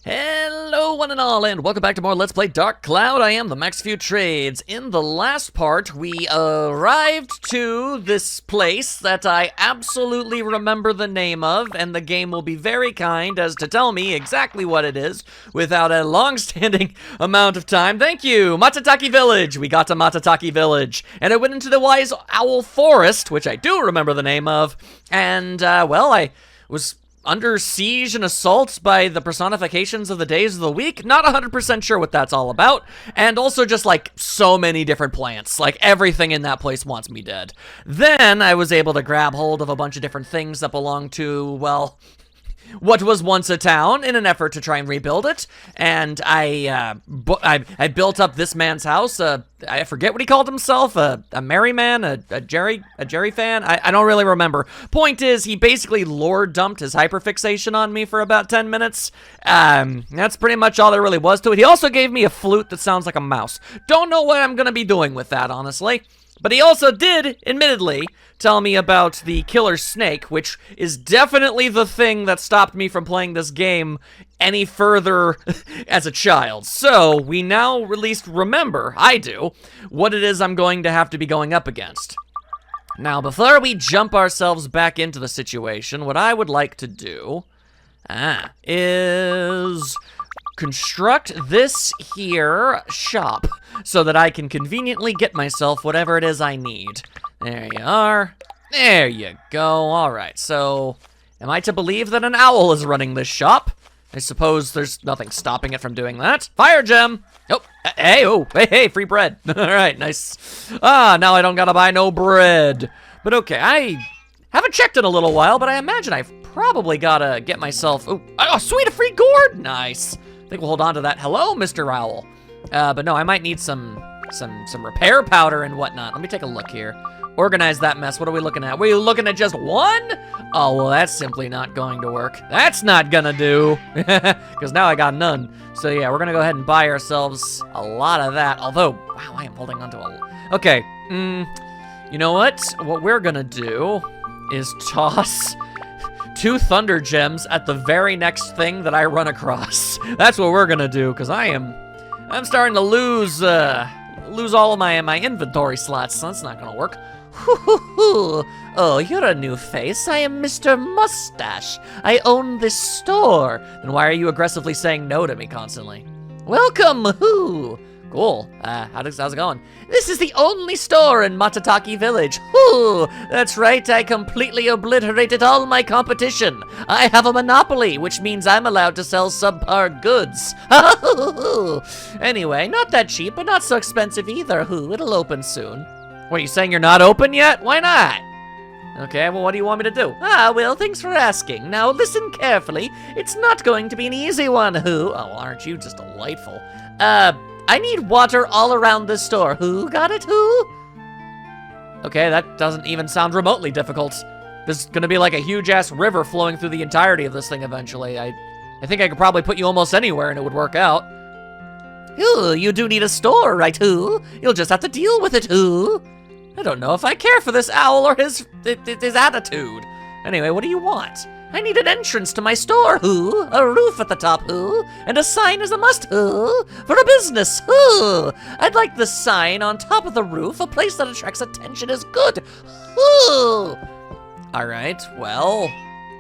Hello one and all, and welcome back to more Let's Play Dark Cloud. I am the Max Few Trades. In the last part, we arrived to this place that I absolutely remember the name of, and the game will be very kind as to tell me exactly what it is without a long-standing amount of time. Thank you! Matataki Village! We got to Matataki Village, and I went into the Wise Owl Forest, which I do remember the name of, and, well, I was under siege and assault by the personifications of the days of the week. Not 100% sure what that's all about. And also just like so many different plants. Like everything in that place wants me dead. Then I was able to grab hold of a bunch of different things that belong to, well, what was once a town in an effort to try and rebuild it. And I built up this man's house. I forget what he called himself, a merry man, a Jerry fan. I don't really remember. Point is, he basically lore dumped his hyperfixation on me for about 10 minutes. That's pretty much all there really was to it. He also gave me a flute that sounds like a mouse. Don't know what I'm gonna be doing with that, honestly. But he also did, admittedly, tell me about the killer snake, which is definitely the thing that stopped me from playing this game any further as a child. So, we now at least remember, I do, what it is I'm going to have to be going up against. Now, before we jump ourselves back into the situation, what I would like to do, is construct this here shop so that I can conveniently get myself whatever it is I need. There you are. There you go. All right, so am I to believe that an owl is running this shop? I suppose there's nothing stopping it from doing that. Fire gem. Hey, free bread. All right, nice. Now I don't gotta buy no bread. But okay, I haven't checked in a little while, but I imagine I've probably gotta get myself, oh, sweet, a free gourd. Nice. I think we'll hold on to that. Hello, Mr. Owl. But no, I might need some repair powder and whatnot. Let me take a look here. Organize that mess. What are we looking at? Were you looking at just one? Oh, well, that's simply not going to work. That's not gonna do. Because now I got none. So yeah, we're gonna go ahead and buy ourselves a lot of that. Although, wow, I am holding on to a... Okay, you know what? What we're gonna do is toss 2 thunder gems at the very next thing that I run across. That's what we're gonna do, because I'm starting to lose all of my inventory slots, so that's not gonna work. Oh, you're a new face. I am Mr. Mustache. I own this store. Then why are you aggressively saying no to me constantly? Welcome, whoo. Cool. How's it going? This is the only store in Matataki Village. Whoo! That's right, I completely obliterated all my competition. I have a monopoly, which means I'm allowed to sell subpar goods. Anyway, not that cheap, but not so expensive either. Whoo, it'll open soon. What, are you saying you're not open yet? Why not? Okay, well, what do you want me to do? Well, thanks for asking. Now, listen carefully. It's not going to be an easy one, whoo. Oh, well, aren't you just delightful? I need water all around this store. Who got it? Who? Okay, that doesn't even sound remotely difficult. There's gonna be like a huge-ass river flowing through the entirety of this thing eventually. I think I could probably put you almost anywhere and it would work out. Ooh, you do need a store, right, who? You'll just have to deal with it, who? I don't know if I care for this owl or his attitude. Anyway, what do you want? I need an entrance to my store, who? A roof at the top, who? And a sign is a must, who? For a business, who? I'd like the sign on top of the roof. A place that attracts attention is good, who? All right, well,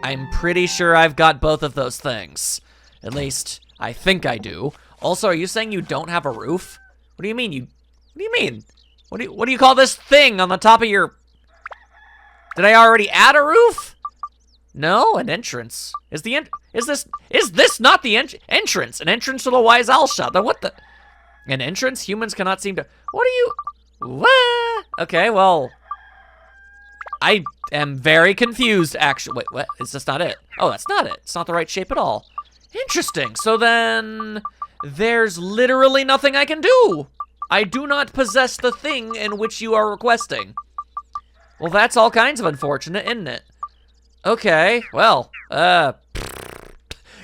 I'm pretty sure I've got both of those things. At least, I think I do. Also, are you saying you don't have a roof? What do you mean what do you mean? What do you call this thing on the top of your... Did I already add a roof? No, an entrance. Is this not the entrance? An entrance to the Wise Owl shop. What the? An entrance? Humans cannot seem to... What? Okay, well... I am very confused, actually. Wait, what? Is this not it? Oh, that's not it. It's not the right shape at all. Interesting. So then... There's literally nothing I can do. I do not possess the thing in which you are requesting. Well, that's all kinds of unfortunate, isn't it? Okay, well,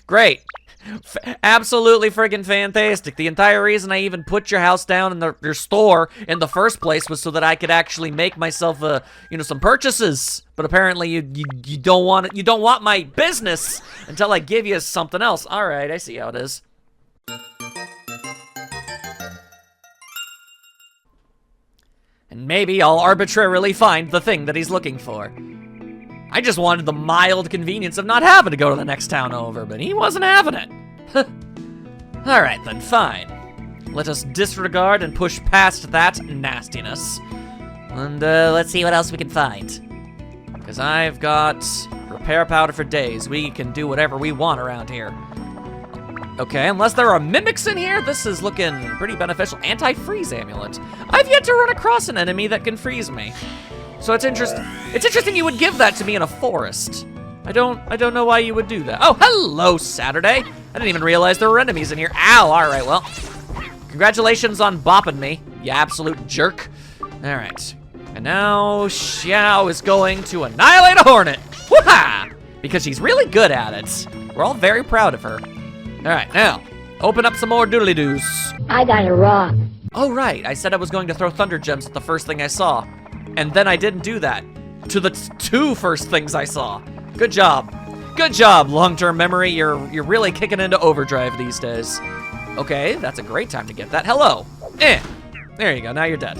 great. Absolutely friggin' fantastic. The entire reason I even put your house down in your store in the first place was so that I could actually make myself, some purchases. But apparently you don't want it. You don't want my business until I give you something else. All right, I see how it is. And maybe I'll arbitrarily find the thing that he's looking for. I just wanted the mild convenience of not having to go to the next town over, but he wasn't having it. Alright then, fine. Let us disregard and push past that nastiness. And let's see what else we can find. Because I've got repair powder for days. We can do whatever we want around here. Okay, unless there are mimics in here, this is looking pretty beneficial. Anti-freeze amulet. I've yet to run across an enemy that can freeze me. So it's interesting you would give that to me in a forest. I don't know why you would do that. Oh, hello, Saturday. I didn't even realize there were enemies in here. Ow, all right, well. Congratulations on bopping me, you absolute jerk. All right, and now Xiao is going to annihilate a hornet. Woo-ha! Because she's really good at it. We're all very proud of her. All right, now, open up some more doodly-doos. I got it wrong. Oh, right, I said I was going to throw thunder gems at the first thing I saw. And then I didn't do that. To the two first things I saw. Good job. Good job, long-term memory. You're really kicking into overdrive these days. Okay, that's a great time to get that. Hello. There you go, now you're dead.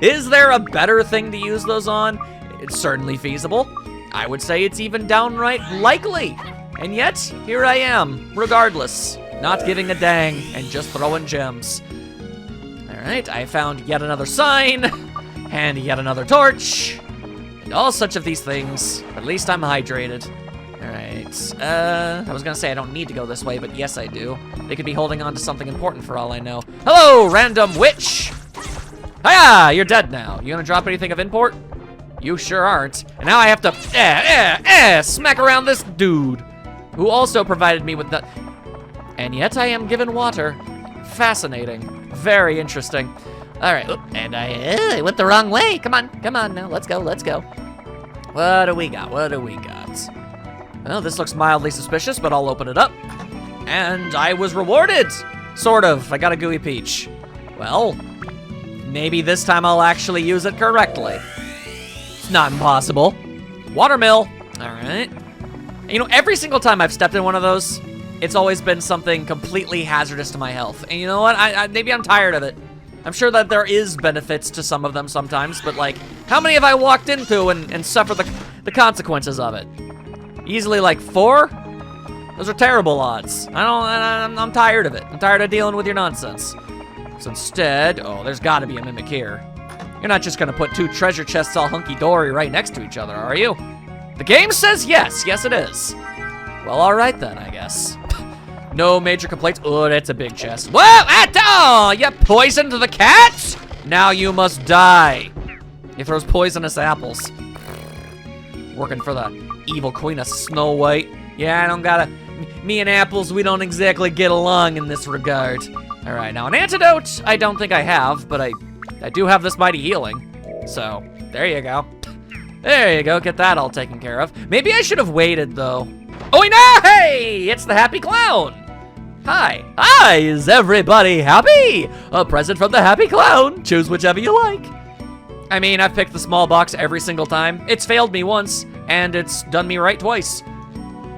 Is there a better thing to use those on? It's certainly feasible. I would say it's even downright likely. And yet, here I am, regardless. Not giving a dang and just throwing gems. Alright, I found yet another sign, and yet another torch, and all such of these things. At least I'm hydrated. Alright, I was gonna say I don't need to go this way, but yes I do. They could be holding on to something important for all I know. Hello, random witch! Hiya, you're dead now. You gonna drop anything of import? You sure aren't. And now I have to, smack around this dude, who also provided me with the... And yet I am given water. Fascinating. Very interesting. All right, and I went the wrong way. Come on now, let's go. What do we got? Well, this looks mildly suspicious, but I'll open it up. And I was rewarded, sort of. I got a gooey peach. Well, maybe this time I'll actually use it correctly. It's not impossible. Watermill, all right. You know, every single time I've stepped in one of those, it's always been something completely hazardous to my health. And you know what? Maybe I'm tired of it. I'm sure that there is benefits to some of them sometimes, but like, how many have I walked into and suffered the consequences of it? Easily like 4? Those are terrible odds. I'm tired of it. I'm tired of dealing with your nonsense. So instead, oh, there's gotta be a mimic here. You're not just gonna put 2 treasure chests all hunky-dory right next to each other, are you? The game says yes. Yes, it is. Well, all right then, I guess. No major complaints. Oh, that's a big chest. Whoa! Oh, you poisoned the cat? Now you must die. He throws poisonous apples. Working for the evil queen of Snow White. Yeah, I don't gotta... Me and apples, we don't exactly get along in this regard. All right, now an antidote, I don't think I have, but I do have this mighty healing. So, there you go. There you go, get that all taken care of. Maybe I should have waited, though. Oh, no! Hey! It's the Happy Clown! Hi. Hi, is everybody happy? A present from the Happy Clown. Choose whichever you like. I mean, I've picked the small box every single time. It's failed me once, and it's done me right twice.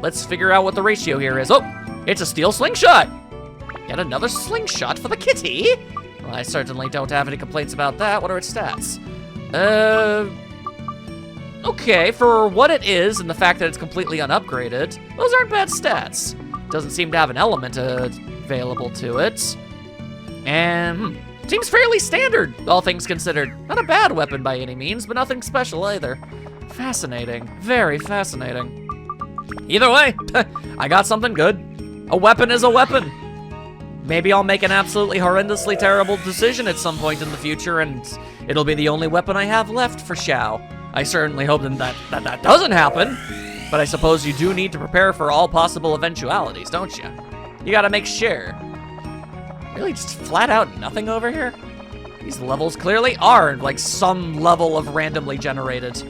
Let's figure out what the ratio here is. Oh, it's a steel slingshot. Yet another slingshot for the kitty. Well, I certainly don't have any complaints about that. What are its stats? Okay, for what it is and the fact that it's completely unupgraded, those aren't bad stats. Doesn't seem to have an element available to it. And seems fairly standard, all things considered. Not a bad weapon by any means, but nothing special either. Fascinating, very fascinating. Either way, I got something good. A weapon is a weapon. Maybe I'll make an absolutely horrendously terrible decision at some point in the future, and it'll be the only weapon I have left for Xiao. I certainly hope that doesn't happen, but I suppose you do need to prepare for all possible eventualities, don't you? You gotta make sure. Really, just flat out nothing over here? These levels clearly are like some level of randomly generated.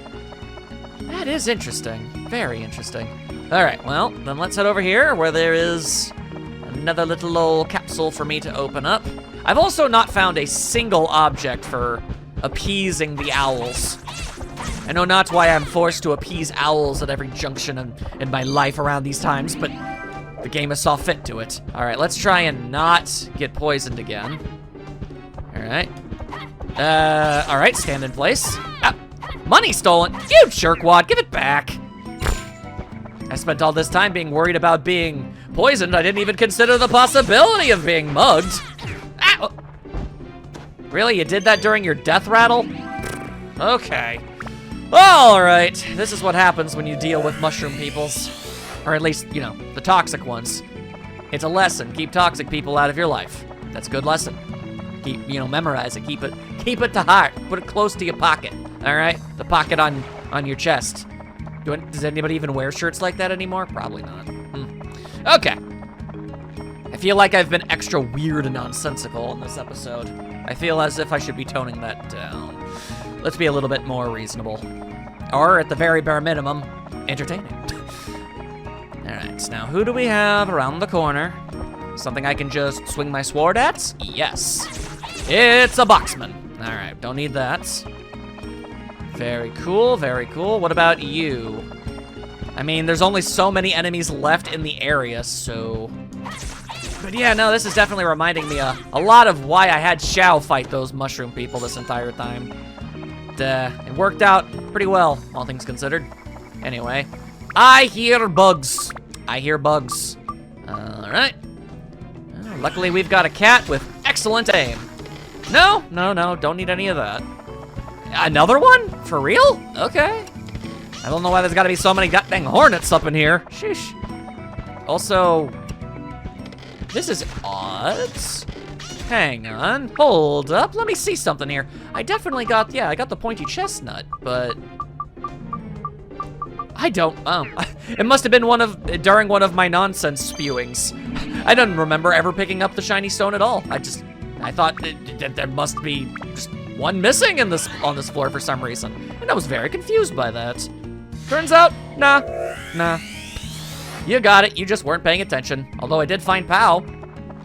That is interesting. Very interesting. All right, well, then let's head over here where there is another little old capsule for me to open up. I've also not found a single object for appeasing the owls. I know not why I'm forced to appease owls at every junction in my life around these times, but the game has saw fit to it. All right, let's try and not get poisoned again. All right. All right, stand in place. Ah, money stolen. You jerkwad, give it back. I spent all this time being worried about being poisoned. I didn't even consider the possibility of being mugged. Ah, really, you did that during your death rattle? Okay. All right, this is what happens when you deal with mushroom peoples. Or at least, you know, the toxic ones. It's a lesson. Keep toxic people out of your life. That's a good lesson. Keep, you know, memorize it. Keep it to heart. Put it close to your pocket. All right, the pocket on your chest. Does anybody even wear shirts like that anymore? Probably not. Okay. I feel like I've been extra weird and nonsensical in this episode. I feel as if I should be toning that down. Let's be a little bit more reasonable. Or, at the very bare minimum, entertaining. Alright, now who do we have around the corner? Something I can just swing my sword at? Yes. It's a boxman. Alright, don't need that. Very cool, very cool. What about you? I mean, there's only so many enemies left in the area, so... But yeah, no, this is definitely reminding me a lot of why I had Xiao fight those mushroom people this entire time. It worked out pretty well, all things considered. Anyway, I hear bugs. I hear bugs. All right. Well, luckily, we've got a cat with excellent aim. No, don't need any of that. Another one? For real? Okay. I don't know why there's gotta be so many goddamn hornets up in here. Sheesh. Also, this is odd. Hang on, hold up, let me see something here. I definitely got, yeah, I got the pointy chestnut, but I don't, it must have been during one of my nonsense spewings. I don't remember ever picking up the shiny stone at all. I thought that there must be just one missing on this floor for some reason, and I was very confused by that. Turns out, nah. You got it, you just weren't paying attention. Although I did find Pow.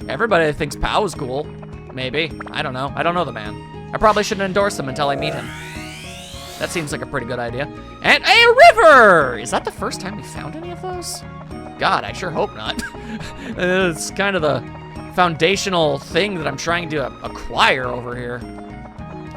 Everybody thinks Pow is cool. Maybe. I don't know. I don't know the man. I probably shouldn't endorse him until I meet him. That seems like a pretty good idea. And a river! Is that the first time we found any of those? God, I sure hope not. It's kind of the foundational thing that I'm trying to acquire over here.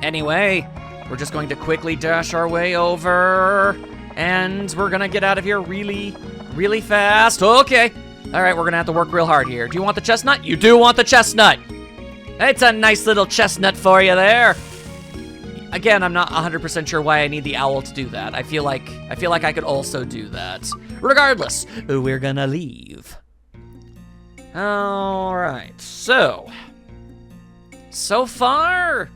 Anyway, we're just going to quickly dash our way over. And we're gonna get out of here really, really fast. Okay. All right, we're gonna have to work real hard here. Do you want the chestnut? You do want the chestnut. It's a nice little chestnut for you there. Again, I'm not 100% sure why I need the owl to do that. I feel like I could also do that. Regardless, we're gonna leave. All right, so far,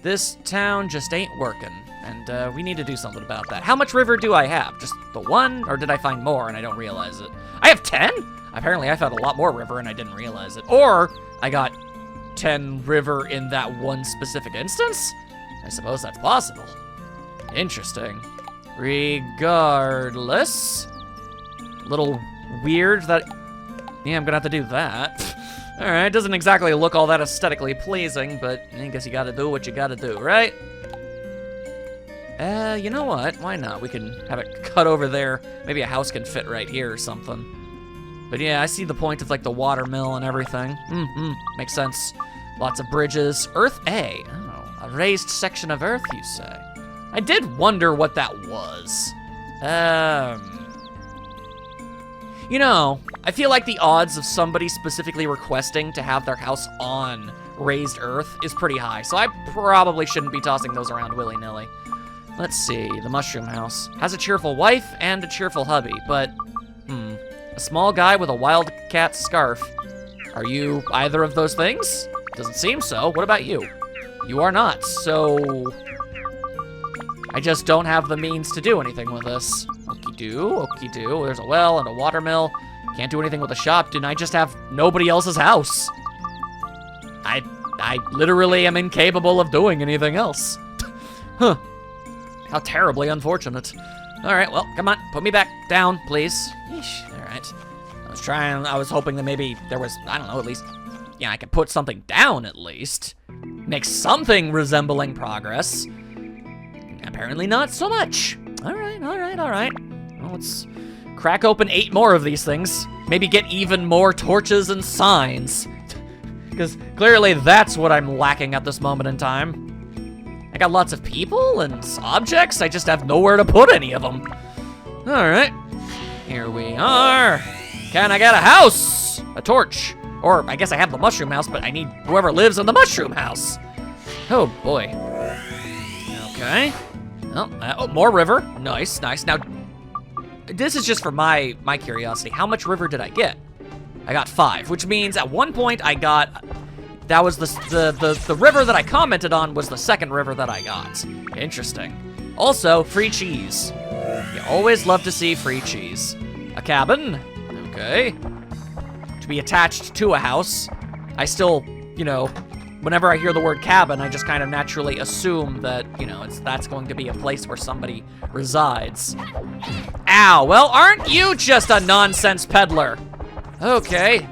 this town just ain't working. And we need to do something about that. How much river do I have? Just the one, or did I find more and I don't realize it? I have 10? Apparently I found a lot more river and I didn't realize it. Or I got 10 river in that one specific instance? I suppose that's possible. Interesting. Regardless, little weird that, yeah, I'm gonna have to do that. All right, doesn't exactly look all that aesthetically pleasing, but I guess you gotta do what you gotta do, right? You know what? Why not? We can have it cut over there. Maybe a house can fit right here or something. But yeah, I see the point of like the water mill and everything. Makes sense. Lots of bridges. Earth A. Oh, a raised section of Earth, you say? I did wonder what that was. You know, I feel like the odds of somebody specifically requesting to have their house on raised Earth is pretty high, so I probably shouldn't be tossing those around willy-nilly. Let's see, the mushroom house. Has a cheerful wife and a cheerful hubby, but, a small guy with a wildcat scarf. Are you either of those things? Doesn't seem so. What about you? You are not, so I just don't have the means to do anything with this. Okie-doo, okie-doo. There's a well and a water mill. Can't do anything with a shop. Didn't I just have nobody else's house? I literally am incapable of doing anything else. Huh. How terribly unfortunate. All right, well, come on, put me back down, please. Yeesh, all right. I was hoping that maybe there was, I don't know, at least, I could put something down at least. Make something resembling progress. Apparently not so much. All right. Well, let's crack open 8 more of these things. Maybe get even more torches and signs. Because clearly that's what I'm lacking at this moment in time. I got lots of people and objects, I just have nowhere to put any of them. All right, here we are. Can I get a house? A torch. Or I guess I have the mushroom house, but I need whoever lives in the mushroom house. Oh boy. Okay. Oh, more river. Nice. Now, this is just for my curiosity. How much river did I get? I got 5, which means at one point I got, that was the river that I commented on was the second river that I got. Interesting. Also, free cheese. You always love to see free cheese. A cabin. Okay. To be attached to a house. I still, whenever I hear the word cabin, I just kind of naturally assume that, that's going to be a place where somebody resides. Ow, well, aren't you just a nonsense peddler? Okay,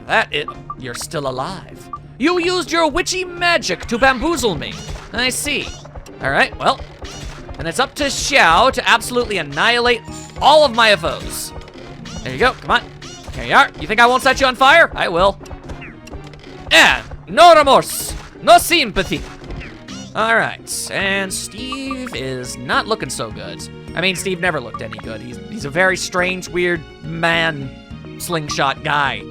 you're still alive. You used your witchy magic to bamboozle me. I see. All right, well, then it's up to Xiao to absolutely annihilate all of my foes. There you go, come on. Here you are. You think I won't set you on fire? I will. No remorse, no sympathy. All right, and Steve is not looking so good. I mean, Steve never looked any good. He's a very strange, weird man slingshot guy.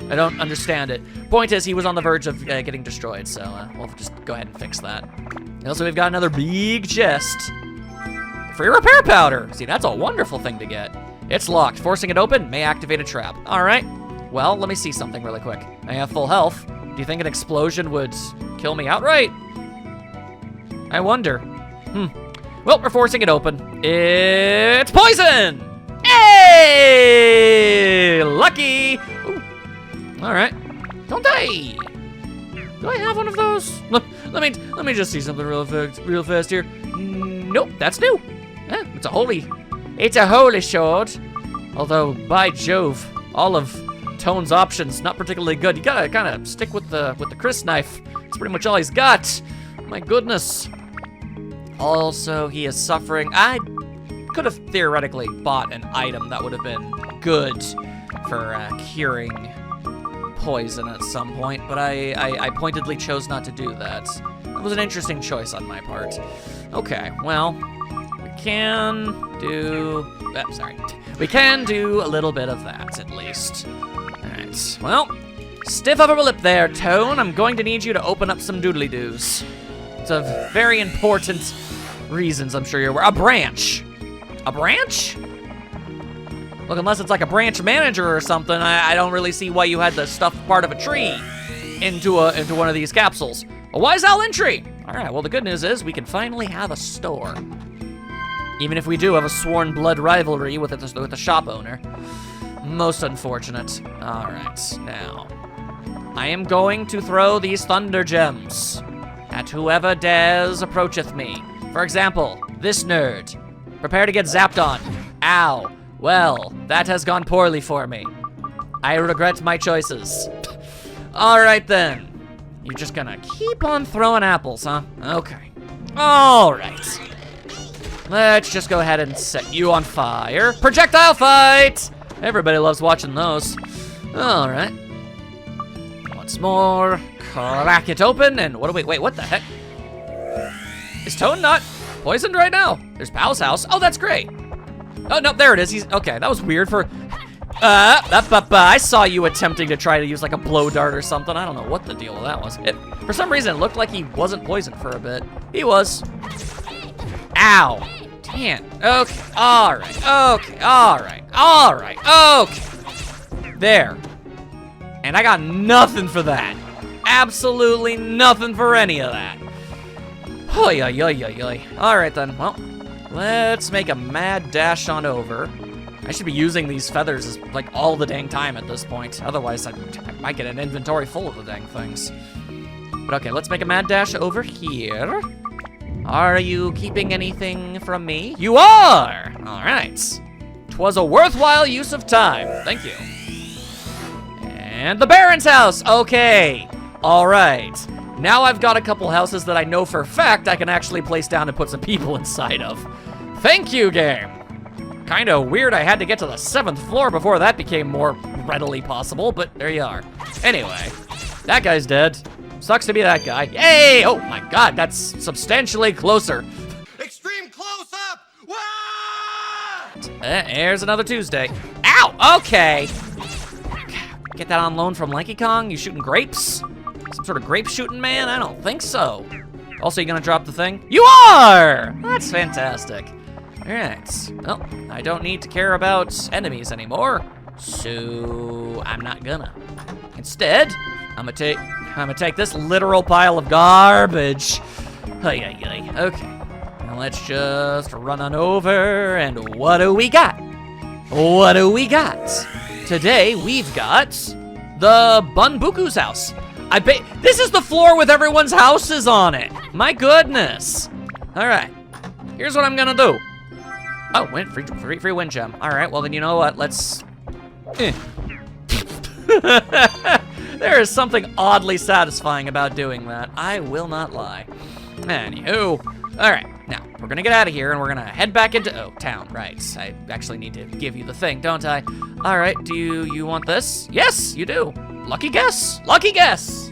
I don't understand it. Point is, he was on the verge of getting destroyed, so we'll just go ahead and fix that. And also, we've got another big chest. Free repair powder. See, that's a wonderful thing to get. It's locked. Forcing it open may activate a trap. All right. Well, let me see something really quick. I have full health. Do you think an explosion would kill me outright? I wonder. Well, we're forcing it open. It's poison! Hey! Lucky! Ooh. All right. Don't die! Do I have one of those? Let me just see something real fast here. Nope, that's new. It's a holy sword. Although, by Jove, all of Tone's options not particularly good. You gotta kind of stick with the Chris knife. It's pretty much all he's got. My goodness. Also, he is suffering. I could have theoretically bought an item that would have been good for curing poison at some point, but I pointedly chose not to do that. It was an interesting choice on my part. Okay, well, we can do a little bit of that at least. All right, well, stiff upper lip there, Tone. I'm going to need you to open up some doodly-doos. It's of very important reasons, I'm sure you're aware. A branch. A branch? Look, unless it's like a branch manager or something, I don't really see why you had to stuff part of a tree into one of these capsules. A wise owl entry. All right, well, the good news is we can finally have a store. Even if we do have a sworn blood rivalry with the shop owner. Most unfortunate. All right, now, I am going to throw these thunder gems at whoever dares approacheth me. For example, this nerd. Prepare to get zapped on. Ow. Well, that has gone poorly for me. I regret my choices. All right then. You're just gonna keep on throwing apples, huh? Okay. All right. Let's just go ahead and set you on fire. Projectile fight! Everybody loves watching those. All right. Once more. Crack it open and wait, what the heck? Is Tone not poisoned right now? There's Pal's house. Oh, that's great. Oh, no, there it is. He's, okay, that was weird for, I saw you attempting to try to use like a blow dart or something. I don't know what the deal with that was. For some reason, it looked like he wasn't poisoned for a bit. He was. Ow. Damn. Okay, all right, okay. There. And I got nothing for that. Absolutely nothing for any of that. Oy. All right then, well, let's make a mad dash on over. I should be using these feathers like all the dang time at this point. Otherwise, I might get an inventory full of the dang things. But okay, let's make a mad dash over here. Are you keeping anything from me? You are! All right. 'Twas a worthwhile use of time. Thank you. And the Baron's house. Okay. All right. Now I've got a couple houses that I know for a fact I can actually place down and put some people inside of. Thank you, game. Kind of weird I had to get to the 7th floor before that became more readily possible, but there you are. Anyway, that guy's dead. Sucks to be that guy. Yay! Oh my god, that's substantially closer. Extreme close-up! What? Here's another Tuesday. Ow! Okay. Get that on loan from Lanky Kong? You shooting grapes? Some sort of grape shooting man? I don't think so. Also, you gonna drop the thing? You are! That's fantastic. All right. Well, I don't need to care about enemies anymore, so I'm not gonna. Instead, I'm gonna take this literal pile of garbage. Okay. Now let's just run on over, and what do we got? What do we got? Today we've got the Bunbuku's house. I bet this is the floor with everyone's houses on it. My goodness. All right. Here's what I'm gonna do. Oh, free wind gem. All right, well then you know what? Let's. There is something oddly satisfying about doing that. I will not lie. Anywho, all right. Now we're gonna get out of here and we're gonna head back into town. Right. I actually need to give you the thing, don't I? All right. Do you want this? Yes, you do. Lucky guess. Lucky guess.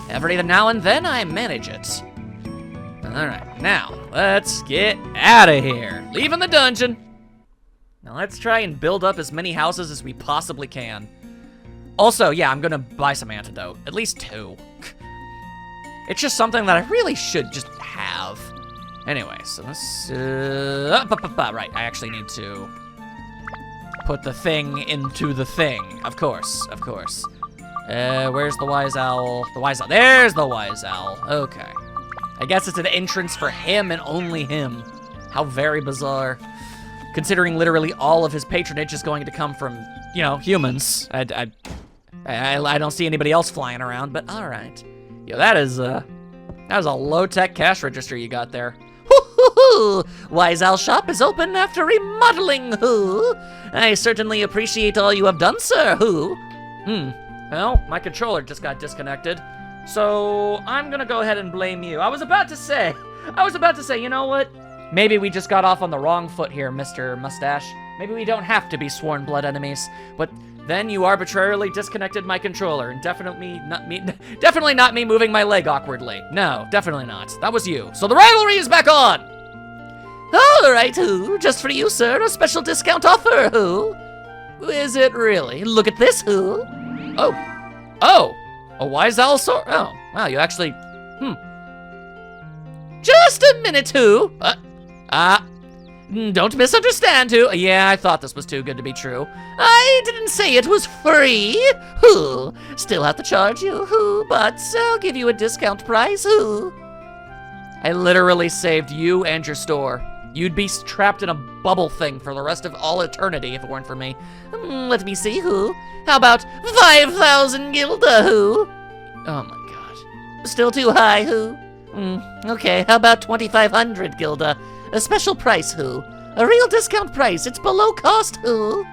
Every now and then I manage it. All right, now let's get out of here. Leaving the dungeon. Now let's try and build up as many houses as we possibly can. Also, yeah, I'm gonna buy some antidote, at least 2. It's just something that I really should just have. Anyway, so let's, right, I actually need to put the thing into the thing. Of course. Where's the wise owl? The wise owl, there's the wise owl, okay. I guess it's an entrance for him and only him. How very bizarre. Considering literally all of his patronage is going to come from, you know, humans. I don't see anybody else flying around, but all right. Yo, that was a low-tech cash register you got there. Hoo-hoo-hoo! Wise Owl Shop is open after remodeling, who? I certainly appreciate all you have done, sir, who? Well, my controller just got disconnected. So, I'm gonna go ahead and blame you. I was about to say, you know what? Maybe we just got off on the wrong foot here, Mr. Mustache. Maybe we don't have to be sworn blood enemies. But then you arbitrarily disconnected my controller, and definitely not me moving my leg awkwardly. No, definitely not. That was you. So the rivalry is back on! All right, who? Just for you, sir, a special discount offer, who? Is it really? Look at this, who? Oh! A wise owl sword? Oh, wow, you actually, Just a minute, who? Don't misunderstand, who? Yeah, I thought this was too good to be true. I didn't say it was free, who? Still have to charge you, who? But I'll give you a discount price, who? I literally saved you and your store. You'd be trapped in a bubble thing for the rest of all eternity if it weren't for me. Let me see, who? How about 5,000 Gilda, who? Oh my god. Still too high, who? Okay, how about 2,500 Gilda? A special price, who? A real discount price, it's below cost, who?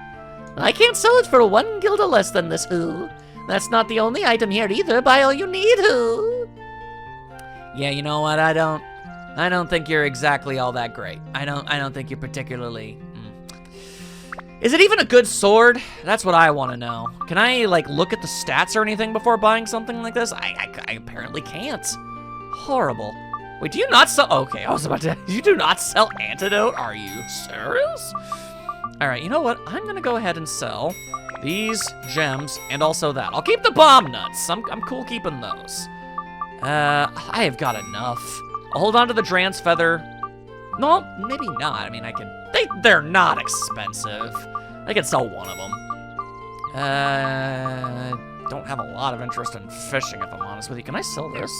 I can't sell it for 1 Gilda less than this, who? That's not the only item here either, buy all you need, who? Yeah, you know what, I don't think you're exactly all that great. I don't think you're particularly... Is it even a good sword? That's what I want to know. Can I, like, look at the stats or anything before buying something like this? I apparently can't. Horrible. Wait, do you not sell... Okay, I was about to... You do not sell antidote? Are you serious? All right, you know what? I'm going to go ahead and sell these gems and also that. I'll keep the bomb nuts. I'm cool keeping those. I have got enough. I'll hold on to the Dran's feather. No, maybe not. I mean, I can... They're not expensive. I can sell one of them. Don't have a lot of interest in fishing, if I'm honest with you. Can I sell this?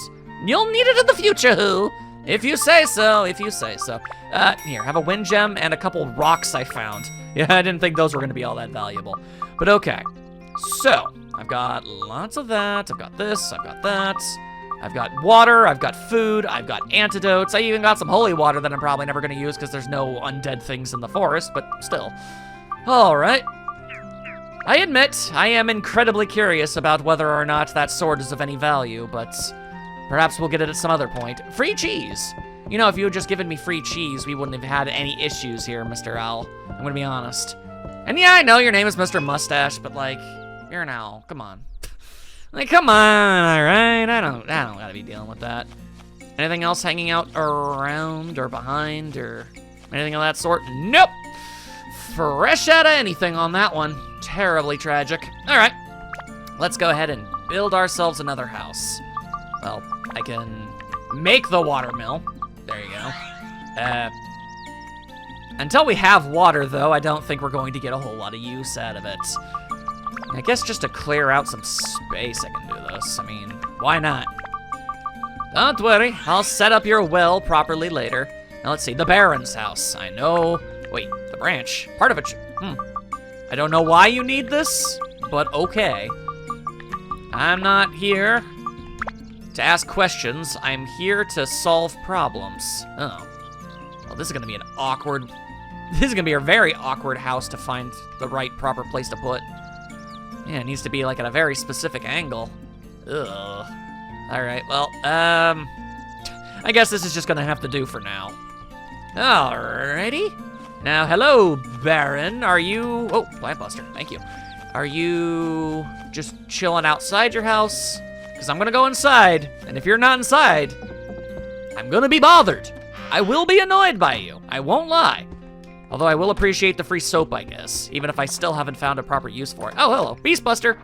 You'll need it in the future, who? If you say so, here, have a wind gem and a couple rocks I found. Yeah, I didn't think those were gonna be all that valuable. But okay, so, I've got lots of that. I've got this, I've got that. I've got water, I've got food, I've got antidotes. I even got some holy water that I'm probably never gonna use because there's no undead things in the forest, but still. All right. I admit, I am incredibly curious about whether or not that sword is of any value, but perhaps we'll get it at some other point. Free cheese. You know, if you had just given me free cheese, we wouldn't have had any issues here, Mr. Owl. I'm gonna be honest. And yeah, I know your name is Mr. Mustache, but like, you're an owl. Come on. Like, come on, all right? I don't gotta be dealing with that. Anything else hanging out around or behind or anything of that sort? Nope. Fresh out of anything on that one. Terribly tragic. All right, let's go ahead and build ourselves another house. Well, I can make the water mill. There you go. Until we have water, though, I don't think we're going to get a whole lot of use out of it. I guess just to clear out some space, I can do this. I mean, why not? Don't worry, I'll set up your well properly later. Now let's see, the Baron's house. I know. Wait, the branch. Part of it. I don't know why you need this, but okay. I'm not here to ask questions. I'm here to solve problems. Oh. Well, this is gonna be an awkward. This is gonna be a very awkward house to find the right proper place to put. Yeah, it needs to be like at a very specific angle. Ugh. All right, well, I guess this is just gonna have to do for now. Alrighty. Now, hello, Baron. Are you... Oh, plant buster, thank you. Are you just chilling outside your house? Because I'm gonna go inside, and if you're not inside, I'm gonna be bothered. I will be annoyed by you, I won't lie. Although I will appreciate the free soap, I guess, even if I still haven't found a proper use for it. Oh, hello, Beastbuster.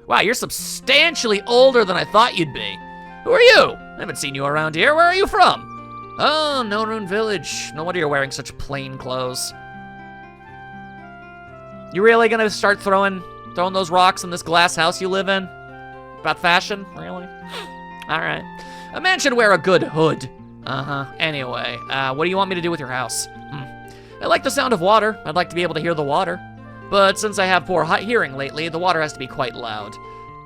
Wow, you're substantially older than I thought you'd be. Who are you? I haven't seen you around here. Where are you from? Oh, No Rune Village. No wonder you're wearing such plain clothes. You really gonna start throwing those rocks in this glass house you live in? About fashion? Really? All right. A man should wear a good hood. Anyway, what do you want me to do with your house? I like the sound of water. I'd like to be able to hear the water. But since I have poor hearing lately, the water has to be quite loud.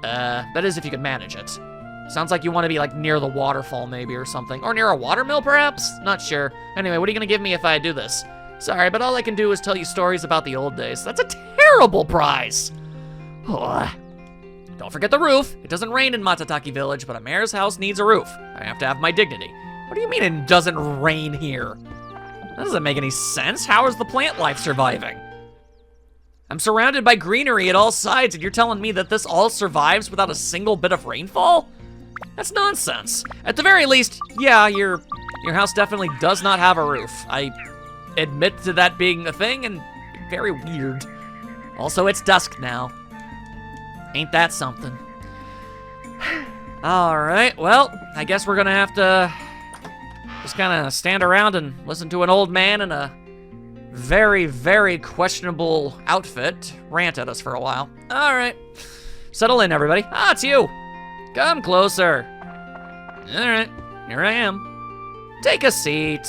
That is if you can manage it. Sounds like you want to be like near the waterfall maybe or something. Or near a watermill perhaps? Not sure. Anyway, what are you gonna give me if I do this? Sorry, but all I can do is tell you stories about the old days. That's a terrible prize. Don't forget the roof. It doesn't rain in Matataki Village, but a mayor's house needs a roof. I have to have my dignity. What do you mean it doesn't rain here? That doesn't make any sense. How is the plant life surviving? I'm surrounded by greenery at all sides, and you're telling me that this all survives without a single bit of rainfall? That's nonsense. At the very least, yeah, your house definitely does not have a roof. I admit to that being a thing, and very weird. Also, it's dusk now. Ain't that something? All right, well, I guess we're gonna have to just kind of stand around and listen to an old man in a very, very questionable outfit rant at us for a while. All right, settle in, everybody. Ah, it's you. Come closer. All right, here I am. Take a seat.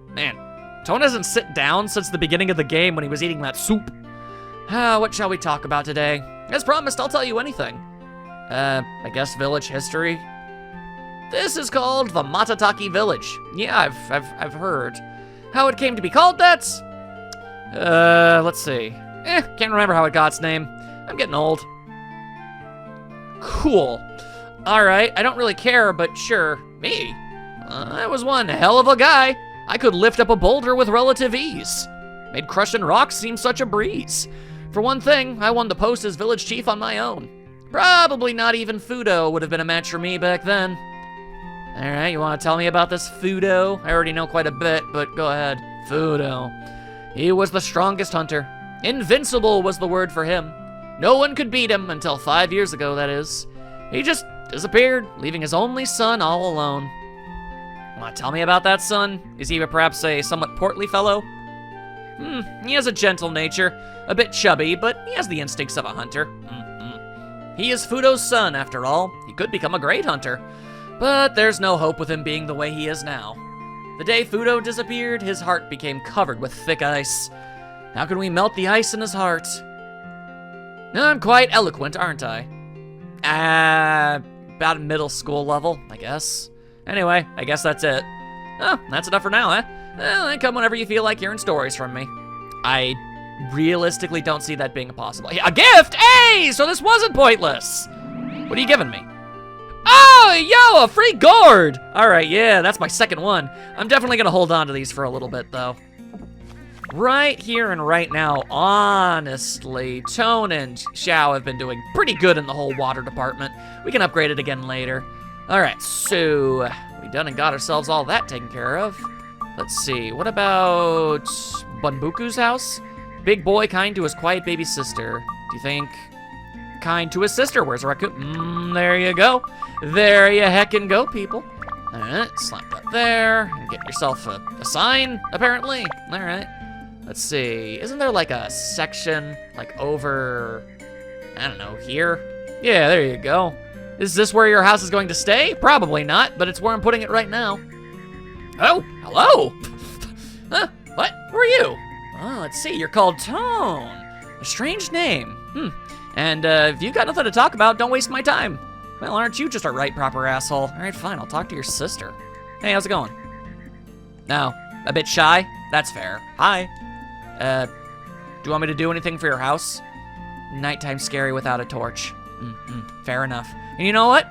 Man, Tone hasn't sit down since the beginning of the game when he was eating that soup. What shall we talk about today? As promised, I'll tell you anything. I guess village history. This is called the Matataki Village. Yeah, I've heard. How it came to be called that? Let's see. Can't remember how it got its name. I'm getting old. Cool. All right, I don't really care, but sure. Me? I was one hell of a guy. I could lift up a boulder with relative ease. Made crushing rocks seem such a breeze. For one thing, I won the post as village chief on my own. Probably not even Fudo would have been a match for me back then. All right, you want to tell me about this Fudo? I already know quite a bit, but go ahead. Fudo. He was the strongest hunter. Invincible was the word for him. No one could beat him until 5 years ago, that is. He just disappeared, leaving his only son all alone. Want to tell me about that son? Is he perhaps a somewhat portly fellow? He has a gentle nature, a bit chubby, but he has the instincts of a hunter. He is Fudo's son, after all. He could become a great hunter, but there's no hope with him being the way he is now. The day Fudo disappeared, his heart became covered with thick ice. How can we melt the ice in his heart? I'm quite eloquent, aren't I? about middle school level, I guess. Anyway, I guess that's it. Oh, that's enough for now, huh? Well, then come whenever you feel like hearing stories from me. I realistically don't see that being possible. A gift? Hey, so this wasn't pointless. What are you giving me? Oh, yo, a free gourd. All right, yeah, that's my second one. I'm definitely gonna hold on to these for a little bit, though. Right here and right now, honestly, Tone and Xiao have been doing pretty good in the whole water department. We can upgrade it again later. All right, so we done and got ourselves all that taken care of. Let's see, what about Bunbuku's house? Big boy, kind to his quiet baby sister. Do you think kind to his sister? Where's the raccoon? There you go. There you heckin' go, people. All right, slap that there and get yourself a sign, apparently. All right, let's see. Isn't there like a section like over, I don't know, here? Yeah, there you go. Is this where your house is going to stay? Probably not, but it's where I'm putting it right now. Oh, hello. Huh, what? Who are you? Oh, let's see, you're called Tone. A strange name. And if you've got nothing to talk about, don't waste my time. Well, aren't you just a right proper asshole? All right, fine, I'll talk to your sister. Hey, how's it going? No, a bit shy? That's fair. Hi. Do you want me to do anything for your house? Nighttime scary without a torch. Fair enough. And you know what?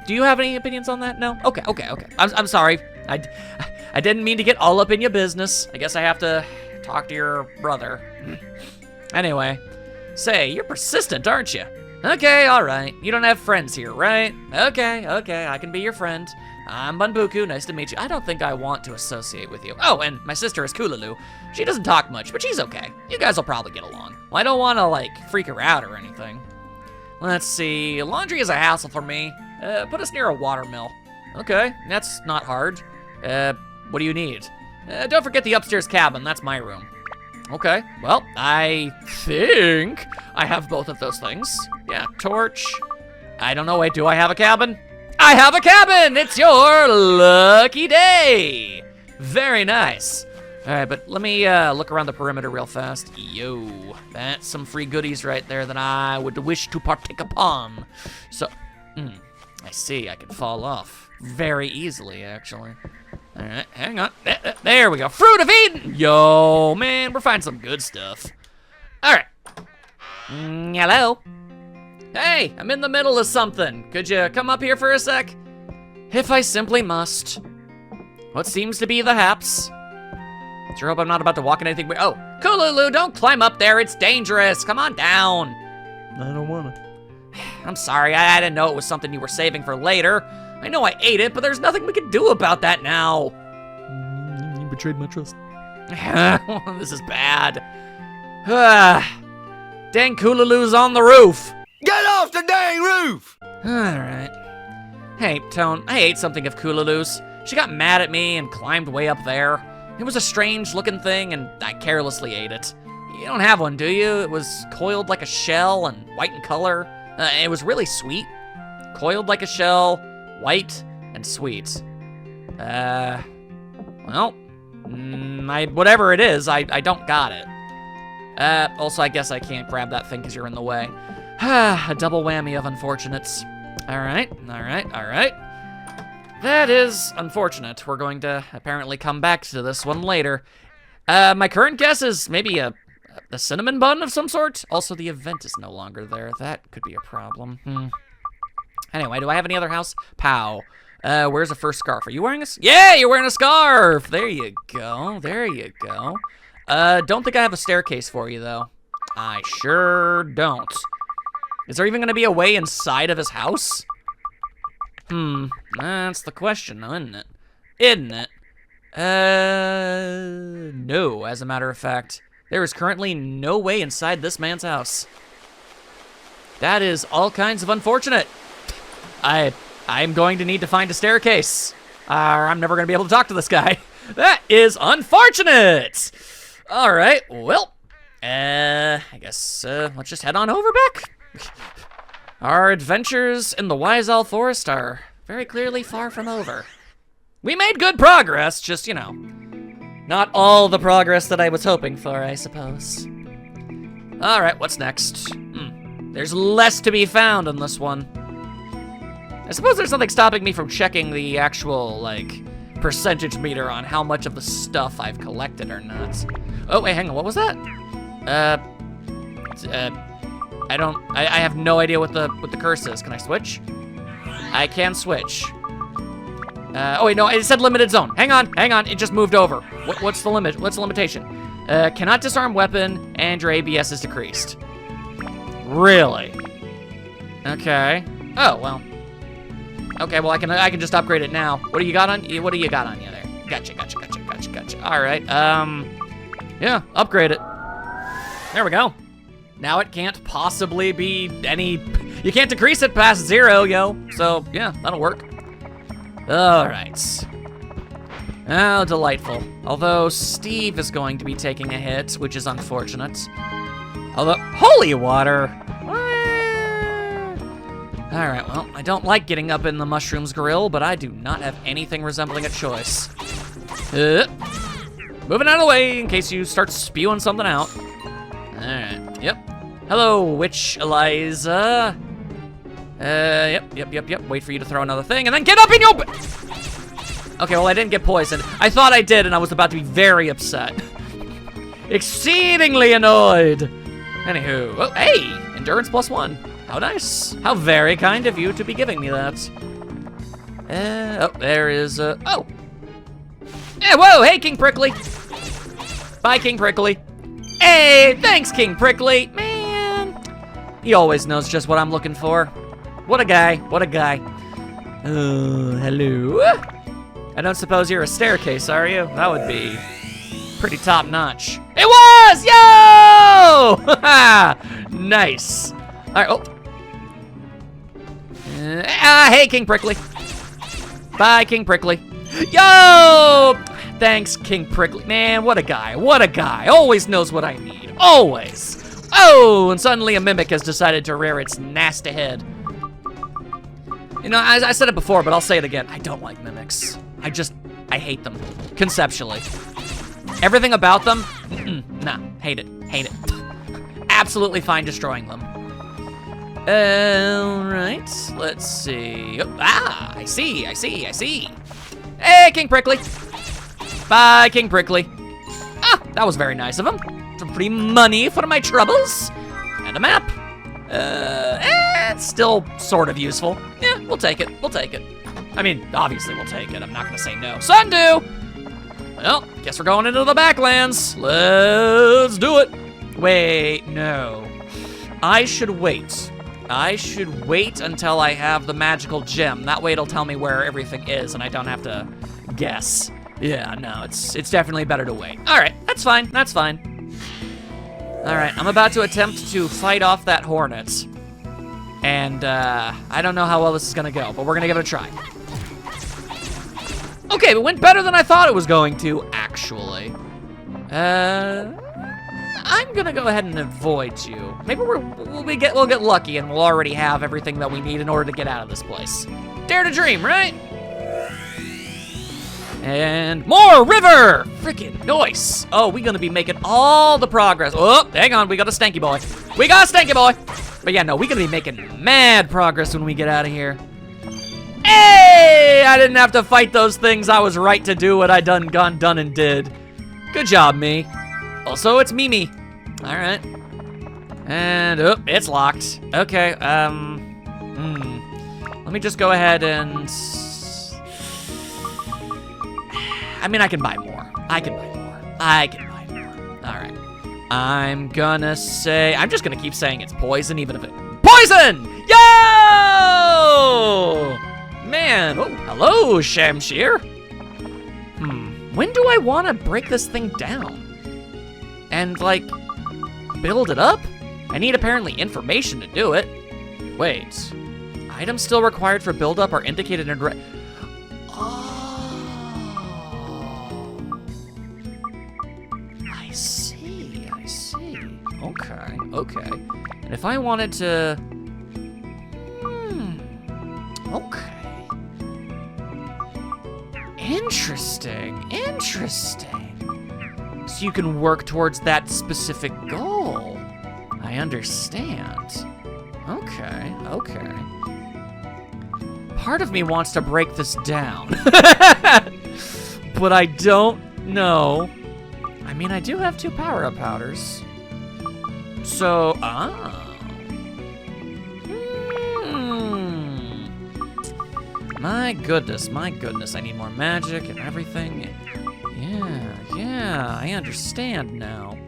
Do you have any opinions on that? No? Okay. I'm sorry. I didn't mean to get all up in your business. I guess I have to talk to your brother. Anyway, say, you're persistent, aren't you? Okay, all right. You don't have friends here, right? Okay, I can be your friend. I'm Bunbuku, nice to meet you. I don't think I want to associate with you. Oh, and my sister is Kululu. She doesn't talk much, but she's okay. You guys will probably get along. Well, I don't want to, like, freak her out or anything. Let's see, laundry is a hassle for me. Put us near a water mill. Okay, that's not hard. What do you need? Don't forget the upstairs cabin, that's my room. Okay, well, I think I have both of those things. Yeah, torch. I don't know, wait, do I have a cabin? I have a cabin! It's your lucky day! Very nice. All right, but let me look around the perimeter real fast. Yo, that's some free goodies right there that I would wish to partake upon. So, I see, I can fall off very easily, actually. All right, hang on. There we go. Fruit of Eden! Yo, man, we're finding some good stuff. All right. Hello? Hey, I'm in the middle of something. Could you come up here for a sec? If I simply must. What seems to be the haps. Sure hope I'm not about to walk in anything weird. Oh, Kululu, don't climb up there. It's dangerous. Come on down. I don't wanna. I'm sorry. I didn't know it was something you were saving for later. I know I ate it, but there's nothing we can do about that now. You betrayed my trust. This is bad. Dang Kululu's on the roof. Get off the dang roof! Alright. Hey, Tone, I ate something of Kululu's. She got mad at me and climbed way up there. It was a strange looking thing and I carelessly ate it. You don't have one, do you? It was coiled like a shell and white in color. It was really sweet. Coiled like a shell, white, and sweet. Well, whatever it is, I don't got it. Also, I guess I can't grab that thing because you're in the way. A double whammy of unfortunates. All right. That is unfortunate. We're going to apparently come back to this one later. My current guess is maybe a cinnamon bun of some sort. Also, the event is no longer there. That could be a problem. Anyway, do I have any other house? Pow. Where's the first scarf? Are you wearing a... Yeah, you're wearing a scarf! There you go. Don't think I have a staircase for you, though. I sure don't. Is there even gonna be a way inside of his house? That's the question, though, isn't it? No, as a matter of fact. There is currently no way inside this man's house. That is all kinds of unfortunate. I'm going to need to find a staircase. I'm never gonna be able to talk to this guy. That is unfortunate! All right, well, I guess let's just head on over back. Our adventures in the Wise Owl Forest are very clearly far from over. We made good progress, just, you know, not all the progress that I was hoping for, I suppose. All right, what's next? There's less to be found in this one. I suppose there's nothing stopping me from checking the actual, like, percentage meter on how much of the stuff I've collected or not. Oh, wait, hang on, what was that? I have no idea what the curse is. Can I switch? I can switch. Oh wait, no, it said limited zone. Hang on, it just moved over. What's the limit? What's the limitation? Cannot disarm weapon and your ABS is decreased. Really? Okay. Oh, well. Okay, well, I can just upgrade it now. What do you got on you there? Gotcha. All right, yeah, upgrade it. There we go. Now it can't possibly be any, you can't decrease it past 0, yo. So, yeah, that'll work. All right. Oh, delightful. Although Steve is going to be taking a hit, which is unfortunate. Although, holy water. All right, well, I don't like getting up in the mushroom's grill, but I do not have anything resembling a choice. Moving out of the way in case you start spewing something out. All right, yep. Hello, Witch Eliza. Yep. Wait for you to throw another thing, and then get up in your... Okay, well, I didn't get poisoned. I thought I did, and I was about to be very upset. Exceedingly annoyed. Anywho, oh, hey, endurance +1. How nice. How very kind of you to be giving me that. Oh, there is, oh. Yeah, whoa, hey, King Prickly. Bye, King Prickly. Hey, thanks, King Prickly. Man, he always knows just what I'm looking for. What a guy, what a guy. Hello? I don't suppose you're a staircase, are you? That would be pretty top notch. It was, yo! Nice. All right, oh. Hey, King Prickly. Bye, King Prickly. Yo! Thanks, King Prickly. Man, what a guy, what a guy. Always knows what I need, always. Oh, and suddenly a mimic has decided to rear its nasty head. You know, I said it before, but I'll say it again. I don't like mimics. I hate them, conceptually. Everything about them, nah, hate it. Absolutely fine destroying them. All right, let's see. Oh, I see. Hey, King Prickly. Bye, King Prickly. Ah, that was very nice of him. Some free money for my troubles. And a map. It's still sort of useful. Yeah, we'll take it. I mean, obviously we'll take it. I'm not gonna say no. Sundew! Well, guess we're going into the Backlands. Let's do it. Wait, no. I should wait until I have the magical gem. That way it'll tell me where everything is and I don't have to guess. Yeah, no, it's definitely better to wait. All right, that's fine. All right, I'm about to attempt to fight off that hornet. And I don't know how well this is gonna go, but we're gonna give it a try. Okay, it went better than I thought it was going to, actually. I'm gonna go ahead and avoid you. Maybe we'll get lucky and we'll already have everything that we need in order to get out of this place. Dare to dream, right? And more river! Freaking nice. Oh, we're gonna be making all the progress. Oh, hang on, we got a stanky boy. But yeah, no, we're gonna be making mad progress when we get out of here. Hey! I didn't have to fight those things. I was right to do what I done and did. Good job, me. Also, it's Mimi. All right. And, oh, it's locked. Okay, let me just go ahead and... I mean, I can buy more. I can buy more. All right. I'm gonna say... I'm just gonna keep saying it's poison, even if it... Poison! Yo! Man, oh, hello, Shamshir. When do I want to break this thing down? And, like, build it up? I need apparently information to do it. Wait. Items still required for build-up are indicated in red. Oh. I see. Okay. And if I wanted to... Okay. Interesting. So you can work towards that specific goal. I understand. Okay. Part of me wants to break this down. But I don't know. I mean, I do have 2 power-up powders. So, My goodness, I need more magic and everything. Yeah, I understand now.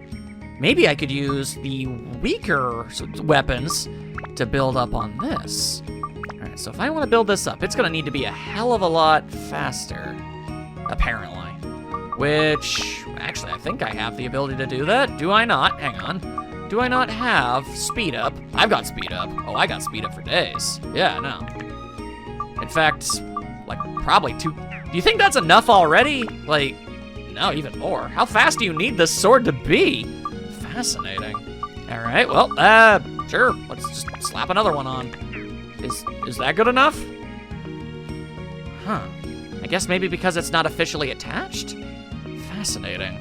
Maybe I could use the weaker weapons to build up on this. All right, so if I want to build this up, it's gonna need to be a hell of a lot faster, apparently. Which, actually, I think I have the ability to do that. Do I not? Hang on. Do I not have speed up? I've got speed up. Oh, I got speed up for days. Yeah, no. In fact, like, probably 2. Do you think that's enough already? Like, no, even more. How fast do you need this sword to be? Fascinating. All right, well, sure. Let's just slap another one on. Is that good enough? Huh. I guess maybe because it's not officially attached? Fascinating.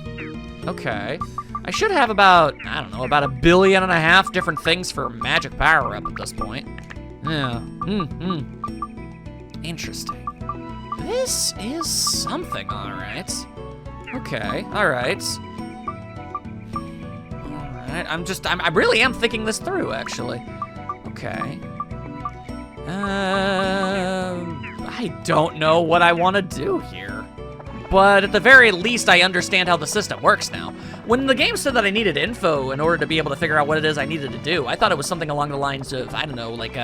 Okay. I should have about, I don't know, about 1.5 billion different things for magic power-up at this point. Yeah. Interesting. This is something, all right. Okay, all right. All right, I really am thinking this through, actually. Okay. I don't know what I want to do here. But at the very least, I understand how the system works now. When the game said that I needed info in order to be able to figure out what it is I needed to do, I thought it was something along the lines of, I don't know, like,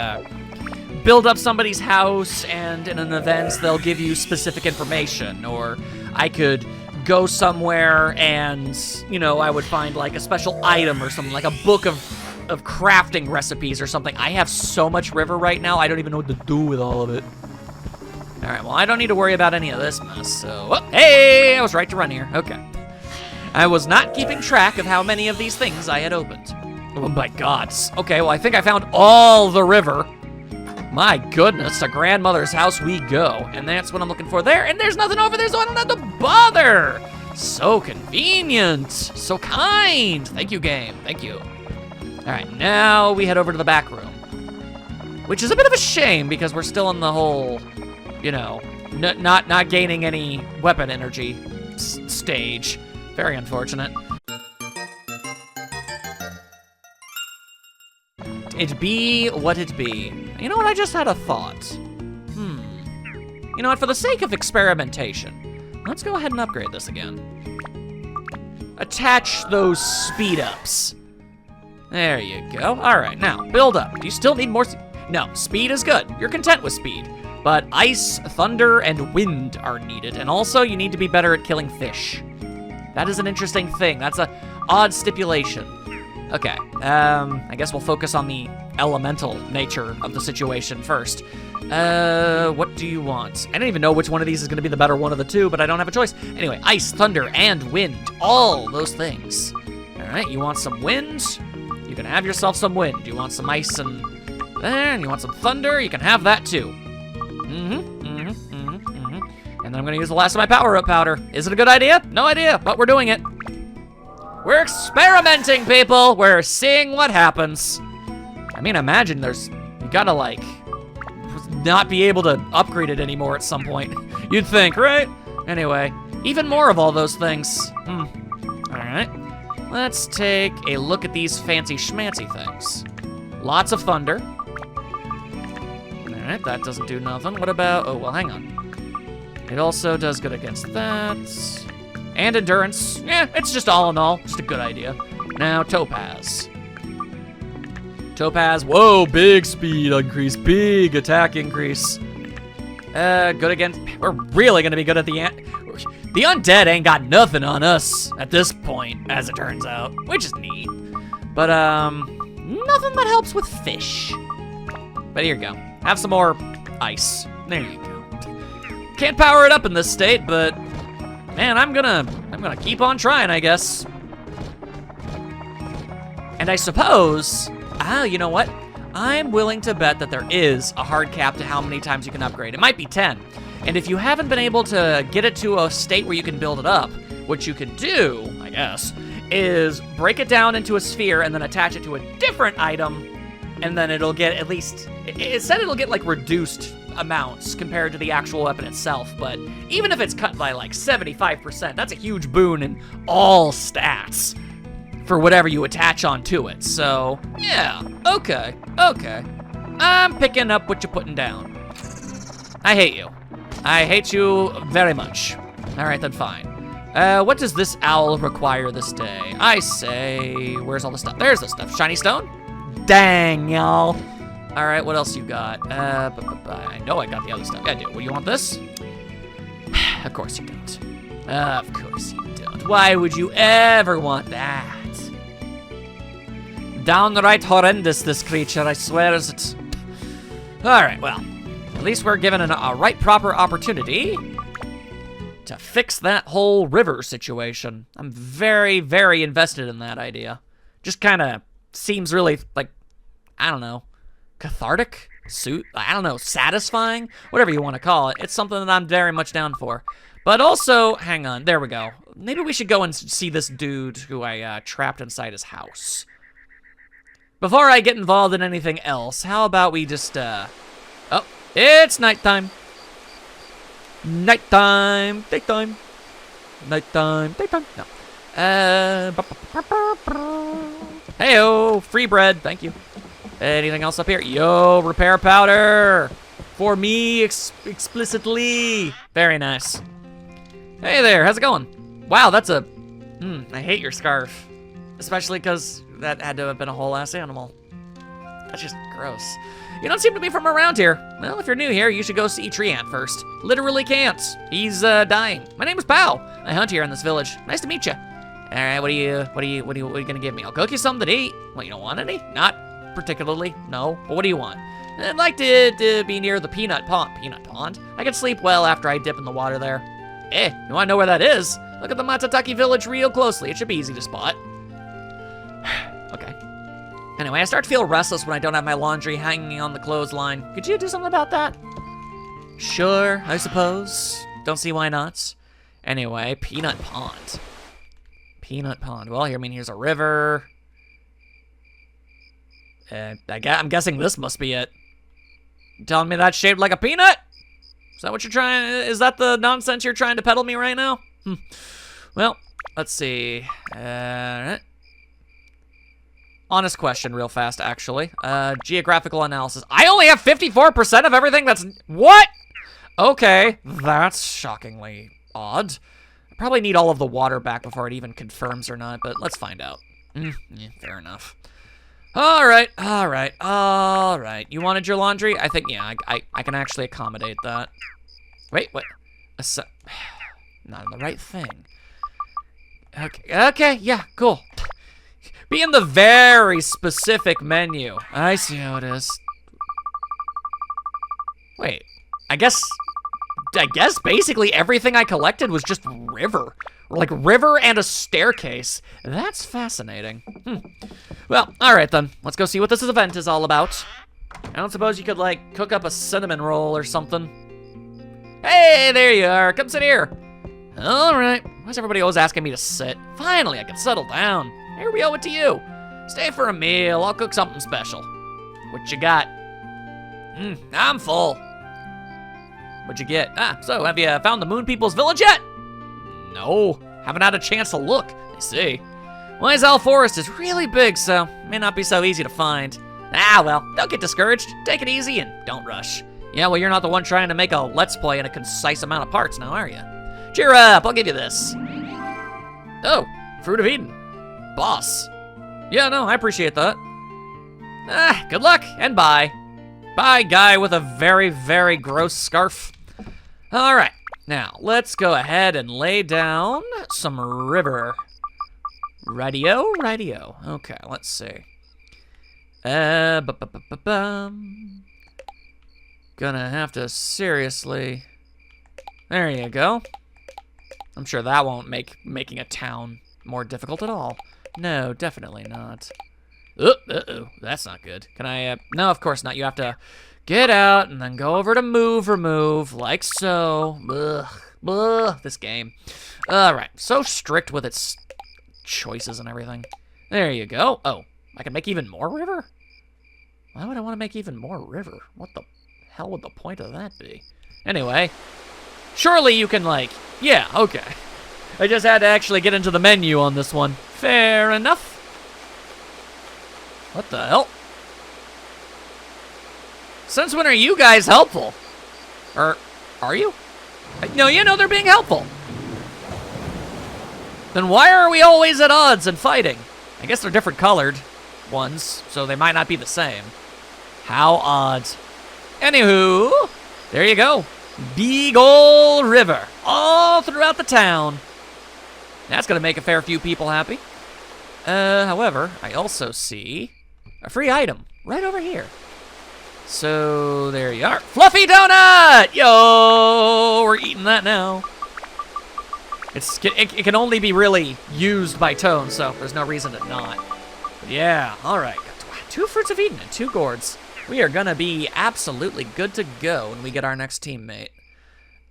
build up somebody's house, and in an event, they'll give you specific information. Or I could go somewhere and, you know, I would find, like, a special item or something, like a book of crafting recipes or something. I have so much river right now, I don't even know what to do with all of it. All right, well, I don't need to worry about any of this mess, so... Oh, hey, I was right to run here. Okay. I was not keeping track of how many of these things I had opened. Oh, my God. Okay, well, I think I found all the river. My goodness, to grandmother's house we go. And that's what I'm looking for there. And there's nothing over there, so I don't have to bother. So convenient. So kind. Thank you, game. Thank you. All right, now we head over to the back room. Which is a bit of a shame, because we're still in the whole... you know, not gaining any weapon energy stage. Very unfortunate. It be what it be. You know what, I just had a thought. You know what, for the sake of experimentation, let's go ahead and upgrade this again. Attach those speed ups. There you go. All right, now, build up. Do you still need more? No, speed is good. You're content with speed. But ice, thunder, and wind are needed. And also, you need to be better at killing fish. That is an interesting thing. That's an odd stipulation. Okay, I guess we'll focus on the elemental nature of the situation first. What do you want? I don't even know which one of these is going to be the better one of the two, but I don't have a choice. Anyway, ice, thunder, and wind. All those things. All right, you want some wind? You can have yourself some wind. You want some ice and you want some thunder? You can have that too. And then I'm gonna use the last of my power-up powder. Is it a good idea? No idea, but we're doing it. We're experimenting, people. We're seeing what happens. I mean, imagine you gotta, like, not be able to upgrade it anymore at some point. You'd think, right? Anyway, even more of all those things. All right. Let's take a look at these fancy schmancy things. Lots of thunder. All right, that doesn't do nothing. What about, oh, well, hang on. It also does good against that. And endurance. Yeah, it's just all in all, just a good idea. Now, topaz. Topaz, whoa, big speed increase, big attack increase. Good against, we're really gonna be good at the undead ain't got nothing on us at this point, as it turns out, which is neat. But, nothing that helps with fish. But here you go. Have some more ice. There you go. Can't power it up in this state, but man, I'm gonna keep on trying, I guess. And I suppose, you know what? I'm willing to bet that there is a hard cap to how many times you can upgrade. It might be 10. And if you haven't been able to get it to a state where you can build it up, what you could do, I guess, is break it down into a sphere and then attach it to a different item, and then it'll get at least, it said it'll get like reduced amounts compared to the actual weapon itself, but even if it's cut by like 75%, that's a huge boon in all stats for whatever you attach onto it. So, yeah, okay. I'm picking up what you're putting down. I hate you. I hate you very much. All right, then fine. What does this owl require this day? I say, where's all the stuff? There's the stuff. Shiny stone? Dang, y'all. All right, what else you got? I know I got the other stuff. I do. What, do you want this? Of course you don't. Of course you don't. Why would you ever want that? Downright horrendous, this creature, I swear is it. All right, well, at least we're given a right proper opportunity to fix that whole river situation. I'm very, very invested in that idea. Just kind of seems really, like, I don't know, cathartic? I don't know, satisfying? Whatever you want to call it. It's something that I'm very much down for. But also, hang on, there we go. Maybe we should go and see this dude who I trapped inside his house. Before I get involved in anything else, how about we just, oh, it's nighttime. Nighttime, daytime, nighttime, daytime. No. Heyo, free bread, thank you. Anything else up here? Yo, repair powder for me explicitly. Very nice. Hey there, how's it going? Wow, that's a, I hate your scarf, especially because that had to have been a whole ass animal. That's just gross. You don't seem to be from around here. Well, if you're new here, you should go see Tree Ant first. Literally can't. He's dying. My name is Pow. I hunt here in this village. Nice to meet you. All right, what are you gonna give me? I'll cook you something to eat. Well, you don't want any? Not particularly. No. But what do you want? I'd like to be near the peanut pond. Peanut pond? I can sleep well after I dip in the water there. You wanna know where that is? Look at the Matataki village real closely. It should be easy to spot. Okay. Anyway, I start to feel restless when I don't have my laundry hanging on the clothesline. Could you do something about that? Sure, I suppose. Don't see why not. Anyway, Peanut Pond. Peanut Pond. Well, here, I mean, here's a river. I'm guessing this must be it. You telling me that's shaped like a peanut? Is that what you're trying? Is that the nonsense you're trying to peddle me right now? Well, let's see. Honest question real fast, actually. Geographical analysis. I only have 54% of everything that's... What? Okay, that's shockingly odd. I probably need all of the water back before it even confirms or not, but let's find out. Yeah, fair enough. All right. You wanted your laundry? I think, yeah, I can actually accommodate that. Wait, what? Not in the right thing. Okay, yeah, cool. Be in the very specific menu. I see how it is. Wait, I guess basically everything I collected was just river. Like river and a staircase. That's fascinating. Well, all right then. Let's go see what this event is all about. I don't suppose you could like cook up a cinnamon roll or something. Hey, there you are. Come sit here. All right. Why's everybody always asking me to sit? Finally, I can settle down. Here, we owe it to you. Stay for a meal. I'll cook something special. What you got? I'm full. What'd you get? So have you found the Moon People's village yet? No, haven't had a chance to look. I see. Wiseowl Forest is really big, so may not be so easy to find. Well, don't get discouraged. Take it easy and don't rush. Yeah, well, you're not the one trying to make a Let's Play in a concise amount of parts now, are you? Cheer up, I'll give you this. Oh, Fruit of Eden. Boss. Yeah, no, I appreciate that. Good luck, and bye. Bye, guy with a very, very gross scarf. All right, now, let's go ahead and lay down some river. Radio. Okay, let's see. Gonna have to seriously... There you go. I'm sure that won't make making a town more difficult at all. No, definitely not. Uh-oh, that's not good. Can I, no, of course not. You have to get out and then go over to remove, like so. Ugh, this game. All right, so strict with its choices and everything. There you go. Oh, I can make even more river? Why would I want to make even more river? What the hell would the point of that be? Anyway, surely you can, like, yeah, okay. I just had to actually get into the menu on this one. Fair enough. What the hell? Since when are you guys helpful? Or are you? No, you know they're being helpful. Then why are we always at odds and fighting? I guess they're different colored ones, so they might not be the same. How odd. Anywho, there you go. Big ol' river all throughout the town. That's gonna make a fair few people happy. However, I also see a free item right over here. So there you are. Fluffy donut! Yo, we're eating that now. It can only be really used by Tone, so there's no reason to not. But yeah, all right. 2 fruits of Eden and 2 gourds. We are gonna be absolutely good to go when we get our next teammate.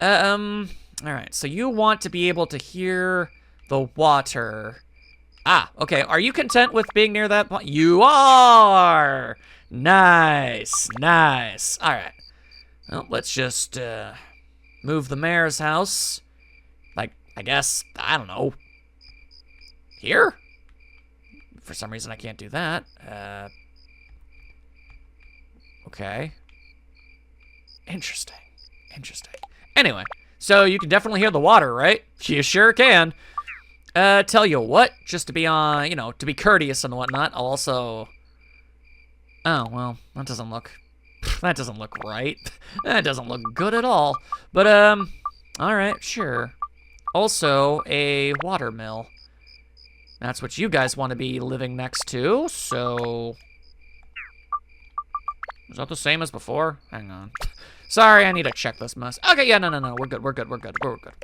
All right. So you want to be able to hear the water. Ah, okay. Are you content with being near that point? You are. Nice, nice. All right. Well, let's just move the mayor's house. Like, I guess, I don't know. Here? For some reason, I can't do that. Okay. Interesting. Interesting. Anyway, so you can definitely hear the water, right? You sure can. Tell you what, just to be on, you know, to be courteous and whatnot, I'll also... Oh, well, that doesn't look right. That doesn't look good at all. But, all right, sure. Also, a watermill. That's what you guys want to be living next to, so... Is that the same as before? Hang on. Sorry, I need to check this mess. Okay, yeah, no, we're good.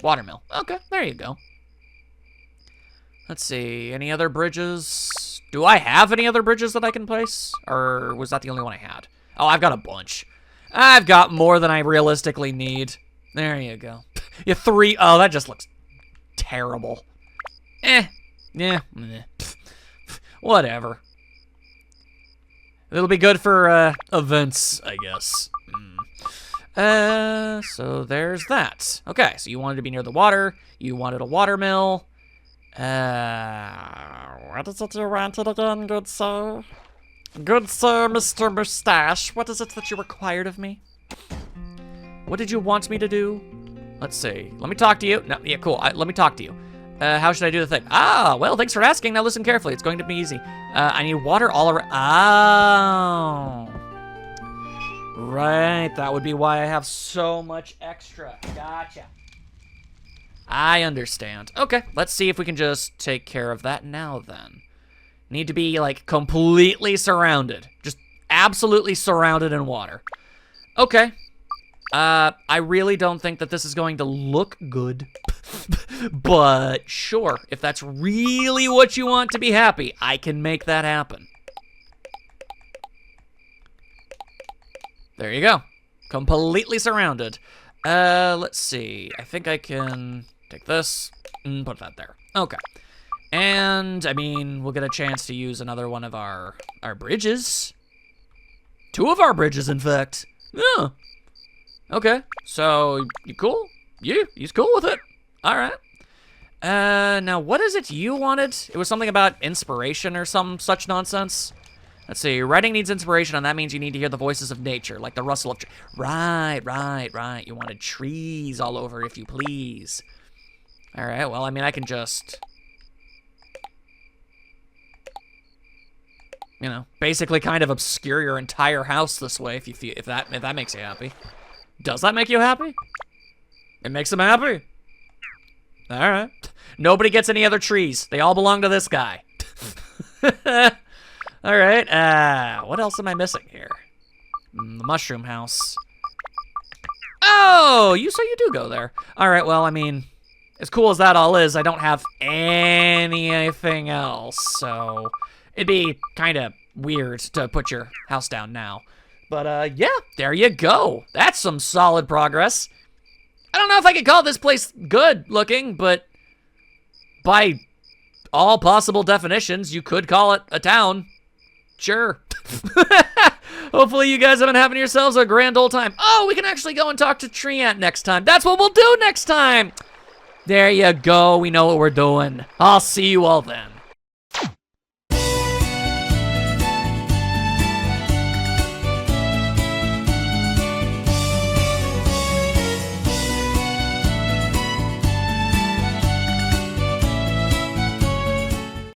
Watermill. Okay, there you go. Let's see, any other bridges? Do I have any other bridges that I can place? Or was that the only one I had? Oh, I've got a bunch. I've got more than I realistically need. There you go. You 3, oh, that just looks terrible. Yeah, whatever. It'll be good for, events, I guess. So there's that. Okay, so you wanted to be near the water. You wanted a watermill. What is it you wanted again, good sir? Good sir, Mr. Mustache, what is it that you required of me? What did you want me to do? Let's see. Let me talk to you. No, yeah, cool. Let me talk to you. How should I do the thing? Ah, well, thanks for asking. Now listen carefully. It's going to be easy. I need water all around. Oh. Right, that would be why I have so much extra. Gotcha. I understand. Okay, let's see if we can just take care of that now then. Need to be, like, completely surrounded. Just absolutely surrounded in water. Okay. I really don't think that this is going to look good. But sure, if that's really what you want to be happy, I can make that happen. There you go. Completely surrounded. Let's see. I think I can take this and put that there. Okay. And, I mean, we'll get a chance to use another one of our bridges. 2 of our bridges, in fact. Yeah. Okay. So, you cool? You's cool with it? All right. Now, what is it you wanted? It was something about inspiration or some such nonsense. Let's see, writing needs inspiration, and that means you need to hear the voices of nature, like the rustle of trees. Right. You wanted trees all over, if you please. All right, well, I mean, I can just... You know, basically kind of obscure your entire house this way, if that makes you happy. Does that make you happy? It makes them happy. All right. Nobody gets any other trees. They all belong to this guy. All right, what else am I missing here? The mushroom house. Oh, so you do go there. All right, well, I mean, as cool as that all is, I don't have anything else, so it'd be kind of weird to put your house down now. But, yeah, there you go. That's some solid progress. I don't know if I could call this place good looking, but by all possible definitions, you could call it a town. Sure. Hopefully you guys have been having yourselves a grand old time. Oh, we can actually go and talk to Tree Ant next time. That's what we'll do next time. There you go. We know what we're doing. I'll see you all then.